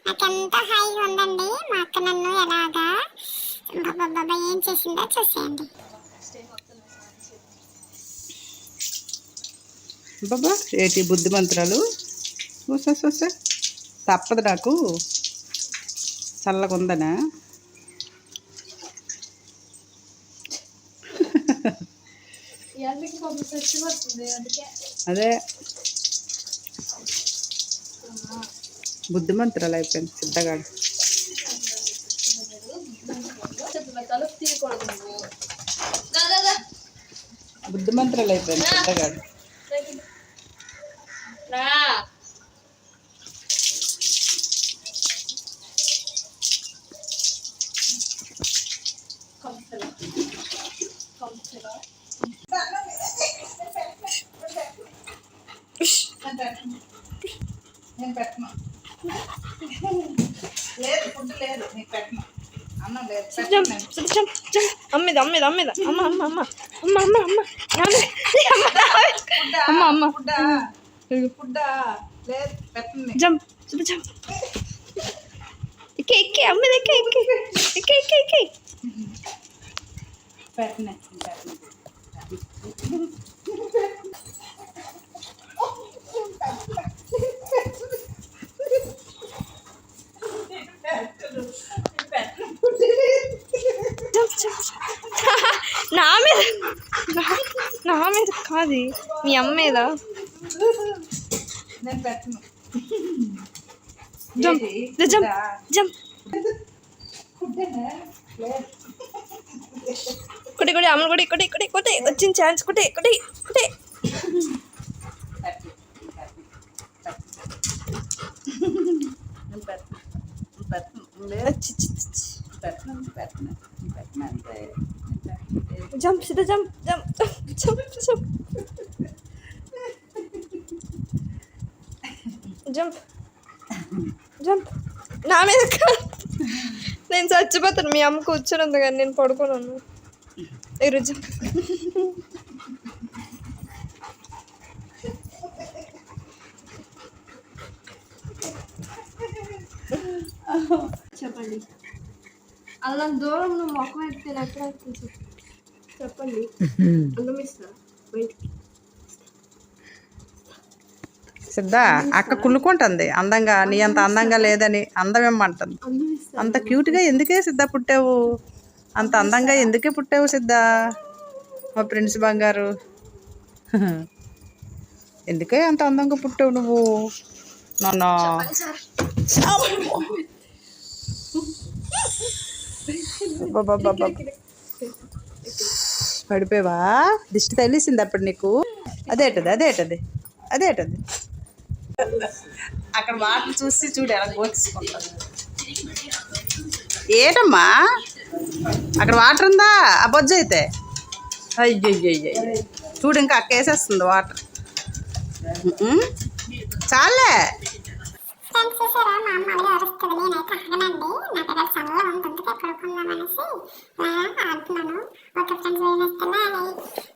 నాకెంత హాయిగా ఉందండి. మా అక్క నన్ను ఎలాగా బాబా ఏం చేసిందో చూసేయండి. బాబా ఏటి బుద్ధి మంత్రాలు చూసా తప్పదు నాకు చల్లగా ఉందనా. అదే బుద్ధి మంత్రాలు అయిపోయింది సిద్ధగాడు. బుద్ధి మంత్రాలు అయిపోయింది సిద్ధగాడు. నేను పెట్టను లేదు ఫుడ్ లేదు నీకు పెట్టను అన్నం లేదు. అమ్మేది అమ్మేది అమ్మేది అమ్మ అమ్మ అమ్మ అమ్మ అమ్మ అమ్మ అమ్మ అమ్మ ఫుడ్ లేదు పెట్టను. జంప్ జంప్ ఎక్కే ఎక్కే అమ్మేది ఎక్కే ఎక్కే ఎక్కే ఎక్కే ఎక్కే పెట్టనే నా మీద నా మీద కాదు మీ అమ్మ మీద. నేను పెట్టను. జంప్ జంప్ జంప్ కొట్టి కొట్టి అమ్మ కొట్టి కొట్టి కొట్టి కొట్టి వచ్చిన ఛాన్స్ కొట్టి కొట్టి కొట్టి జంప్ సీదా jump jump jump jump jump jump నా మీద నేను చచ్చిపోతాను. మీ అమ్మ కూర్చొని కానీ నేను పడుకున్నాను. ఈరోజు చెప్పండి. అలా దూరం నువ్వు మొక్క ఎత్తే ఎక్కడ చెప్పండి. అన్నం ఇస్తా బయటికి. సిద్ధ అక్క కుళ్ళుకుంటుంది అందంగా. నీ అంత అందంగా లేదని అందం ఏమంటుంది. అంత క్యూట్గా ఎందుకే సిద్ధ పుట్టావు? అంత అందంగా ఎందుకే పుట్టావు సిద్ధ? మా ఫ్రెండ్స్ బంగారు ఎందుకే అంత అందంగా పుట్టావు నువ్వు? నాన్న పడిపోయావా? దిష్టి తగిలిసింది అప్పుడు నీకు? అదేటది అదేటది అదేటది అక్కడ వాటర్ చూసి చూడు ఎలా గోతీసుకుంటాను. ఏటమ్మా అక్కడ వాటర్ ఉందా? ఆ బొజ్జు అయితే అయ్యయ్యయ్య చూడు ఇంకా అక్క వేసేస్తుంది వాటర్. చాలే ఫ్రెండ్స్ చూసారా, మా అమ్మ అలాగే అరుస్తుంది. నేనైతే అడగనండి, నాకు అక్కడ చల్లగా ఉంటుంది పడుకుందాం అనేసి అలా ఆడుతున్నాను. ఓకే ఫ్రెండ్స్, వీడియో నచ్చితే